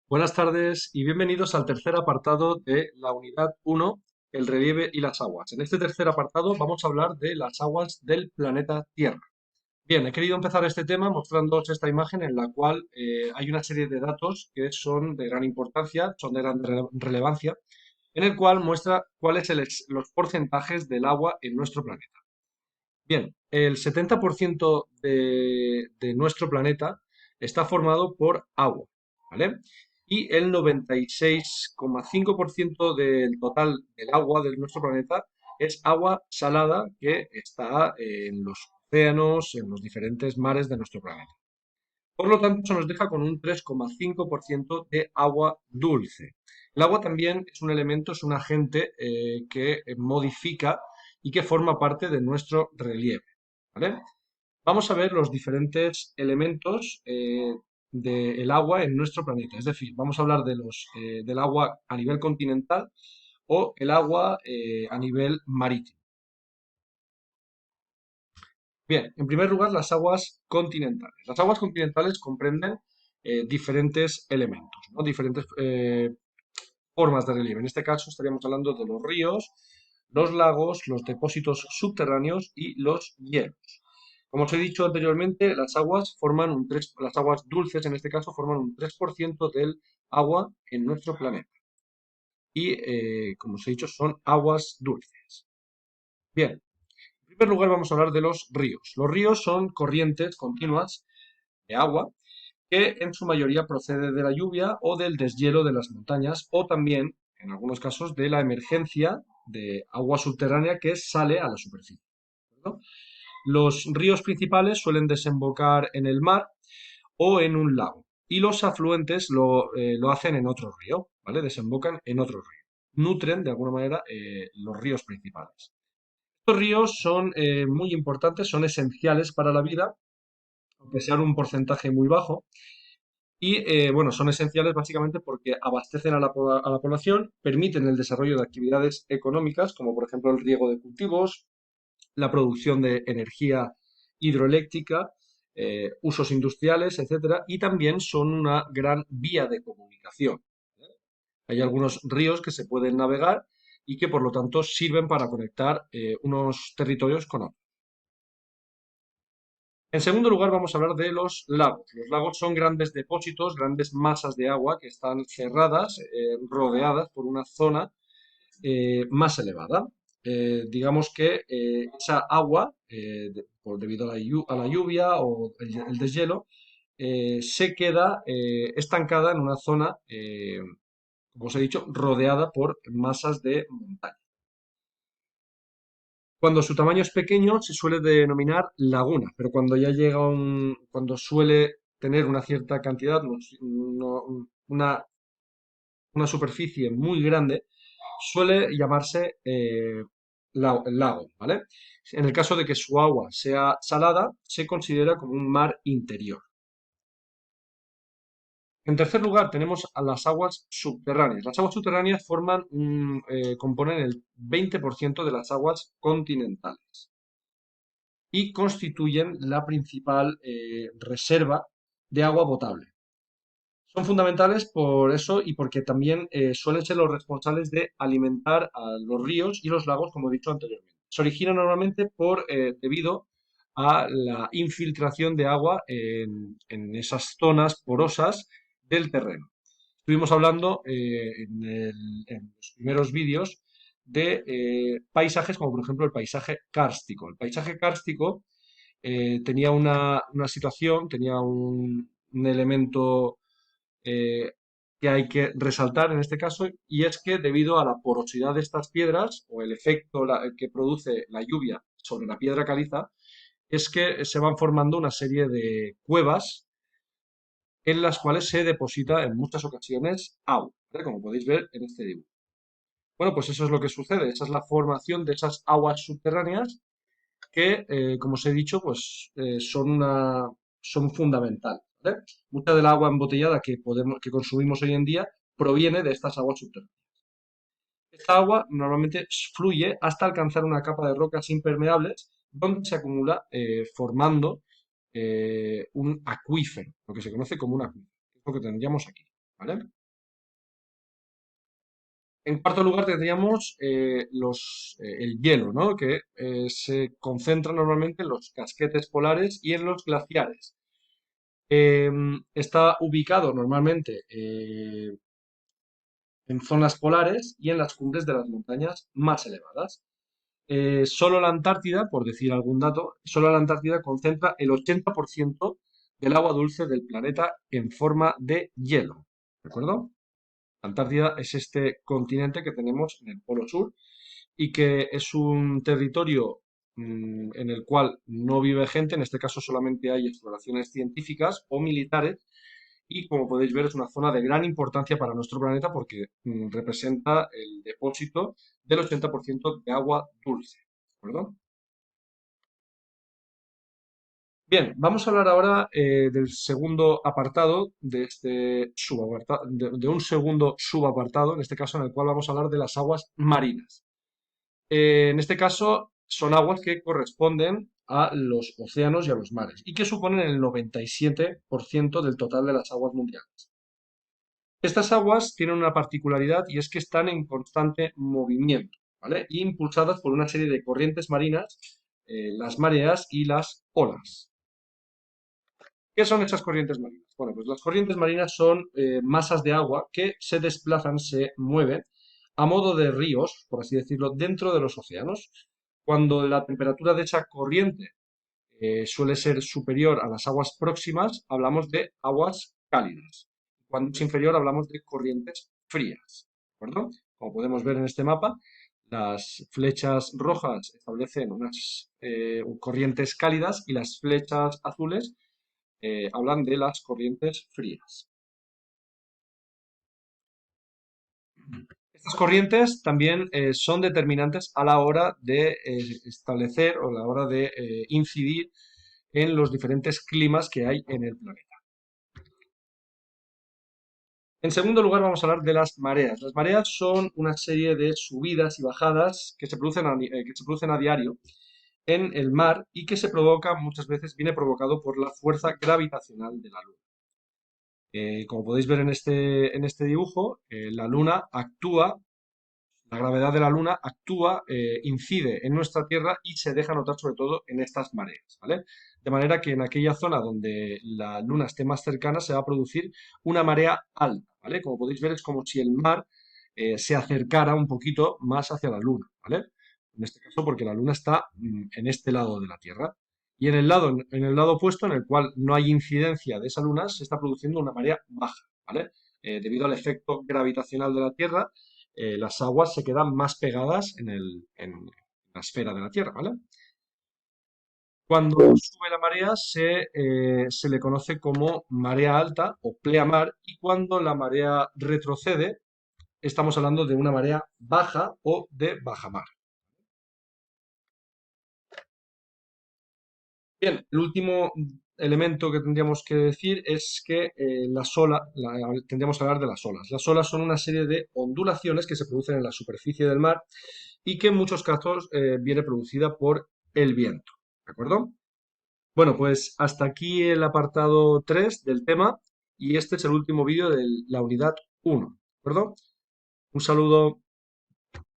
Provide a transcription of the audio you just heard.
Buenas tardes y bienvenidos al tercer apartado de la unidad 1, el relieve y las aguas. En este tercer apartado vamos a hablar de las aguas del planeta Tierra. Bien, he querido empezar este tema mostrándoos esta imagen en la cual hay una serie de datos que son de gran importancia, son de gran relevancia, en el cual muestra cuáles son los porcentajes del agua en nuestro planeta. Bien, el 70% de nuestro planeta está formado por agua, ¿vale? Y el 96,5% del total del agua de nuestro planeta es agua salada que está en los océanos, en los diferentes mares de nuestro planeta. Por lo tanto, eso nos deja con un 3,5% de agua dulce. El agua también es un elemento, es un agente que modifica y que forma parte de nuestro relieve, ¿vale? Vamos a ver los diferentes elementos del agua en nuestro planeta. Es decir, vamos a hablar del agua a nivel continental o el agua a nivel marítimo. Bien, en primer lugar, las aguas continentales. Las aguas continentales comprenden diferentes elementos, ¿no? Diferentes formas de relieve. En este caso estaríamos hablando de los ríos, los lagos, los depósitos subterráneos y los hielos. Como os he dicho anteriormente, las aguas dulces en este caso forman un 3% del agua en nuestro planeta. Y, como os he dicho, son aguas dulces. Bien, en primer lugar vamos a hablar de los ríos. Los ríos son corrientes continuas de agua que en su mayoría procede de la lluvia o del deshielo de las montañas o también, en algunos casos, de la emergencia de agua subterránea que sale a la superficie, ¿no? Los ríos principales suelen desembocar en el mar o en un lago y los afluentes lo hacen en otro río, ¿vale? Desembocan en otro río. Nutren de alguna manera los ríos principales. Estos ríos son muy importantes, son esenciales para la vida, aunque sean un porcentaje muy bajo. Y bueno, son esenciales básicamente porque abastecen a la población, permiten el desarrollo de actividades económicas, como por ejemplo el riego de cultivos, la producción de energía hidroeléctrica, usos industriales, etcétera, y también son una gran vía de comunicación. Hay algunos ríos que se pueden navegar y que por lo tanto sirven para conectar unos territorios con otros. En segundo lugar, vamos a hablar de los lagos. Los lagos son grandes depósitos, grandes masas de agua que están cerradas, rodeadas por una zona más elevada. Digamos que esa agua, debido a a la lluvia o el deshielo, se queda estancada en una zona, como os he dicho, rodeada por masas de montaña. Cuando su tamaño es pequeño se suele denominar laguna, pero cuando ya cuando suele tener una cierta cantidad, una superficie muy grande, suele llamarse lago, ¿vale? En el caso de que su agua sea salada, se considera como un mar interior. En tercer lugar, tenemos a las aguas subterráneas. Las aguas subterráneas componen el 20% de las aguas continentales y constituyen la principal reserva de agua potable. Son fundamentales por eso y porque también suelen ser los responsables de alimentar a los ríos y los lagos, como he dicho anteriormente. Se originan normalmente debido a la infiltración de agua en esas zonas porosas del terreno. Estuvimos hablando en los primeros vídeos de paisajes como por ejemplo el paisaje kárstico. El paisaje kárstico tenía una situación, tenía un elemento eh, que hay que resaltar en este caso, y es que debido a la porosidad de estas piedras o el efecto que produce la lluvia sobre la piedra caliza, es que se van formando una serie de cuevas en las cuales se deposita en muchas ocasiones agua, ¿vale? Como podéis ver en este dibujo. Bueno, pues eso es lo que sucede, esa es la formación de esas aguas subterráneas que, como os he dicho, pues son fundamentales, ¿vale? Mucha del agua embotellada que consumimos hoy en día proviene de estas aguas subterráneas. Esta agua normalmente fluye hasta alcanzar una capa de rocas impermeables donde se acumula formando un acuífero, lo que se conoce como un acuífero, que es lo que tendríamos aquí, ¿vale? En cuarto lugar tendríamos el hielo, ¿no? Que se concentra normalmente en los casquetes polares y en los glaciares. Está ubicado normalmente en zonas polares y en las cumbres de las montañas más elevadas. Solo la Antártida, por decir algún dato, solo la Antártida concentra el 80% del agua dulce del planeta en forma de hielo. ¿De acuerdo? Antártida es este continente que tenemos en el Polo Sur y que es un territorio en el cual no vive gente, en este caso solamente hay exploraciones científicas o militares, y como podéis ver es una zona de gran importancia para nuestro planeta porque representa el depósito del 80% de agua dulce. ¿De acuerdo? Bien, vamos a hablar ahora del segundo apartado de este subapartado, de un segundo subapartado, en este caso en el cual vamos a hablar de las aguas marinas. En este caso son aguas que corresponden a los océanos y a los mares y que suponen el 97% del total de las aguas mundiales. Estas aguas tienen una particularidad y es que están en constante movimiento, ¿vale? Y impulsadas por una serie de corrientes marinas, las mareas y las olas. ¿Qué son esas corrientes marinas? Bueno, pues las corrientes marinas son masas de agua que se desplazan, se mueven a modo de ríos, por así decirlo, dentro de los océanos. Cuando la temperatura de esa corriente suele ser superior a las aguas próximas, hablamos de aguas cálidas. Cuando es inferior, hablamos de corrientes frías. ¿De acuerdo? Como podemos ver en este mapa, las flechas rojas establecen unas corrientes cálidas y las flechas azules hablan de las corrientes frías. Estas corrientes también son determinantes a la hora de establecer o a la hora de incidir en los diferentes climas que hay en el planeta. En segundo lugar, vamos a hablar de las mareas. Las mareas son una serie de subidas y bajadas que que se producen a diario en el mar y que se provoca, muchas veces viene provocado por la fuerza gravitacional de la Luna. Como podéis ver en este dibujo, la Luna actúa, la gravedad de la Luna actúa, incide en nuestra Tierra y se deja notar sobre todo en estas mareas, ¿vale? De manera que en aquella zona donde la Luna esté más cercana se va a producir una marea alta, ¿vale? Como podéis ver es como si el mar se acercara un poquito más hacia la Luna, ¿vale? En este caso porque la Luna está en este lado de la Tierra. Y en el lado opuesto, en el cual no hay incidencia de esa luna, se está produciendo una marea baja, ¿vale? Debido al efecto gravitacional de la Tierra, las aguas se quedan más pegadas en la esfera de la Tierra, ¿vale? Cuando sube la marea se le conoce como marea alta o pleamar y cuando la marea retrocede estamos hablando de una marea baja o de bajamar. Bien, el último elemento que tendríamos que decir es que tendríamos que hablar de las olas. Las olas son una serie de ondulaciones que se producen en la superficie del mar y que en muchos casos viene producida por el viento. ¿De acuerdo? Bueno, pues hasta aquí el apartado 3 del tema y este es el último vídeo de la unidad 1. ¿De acuerdo? Un saludo.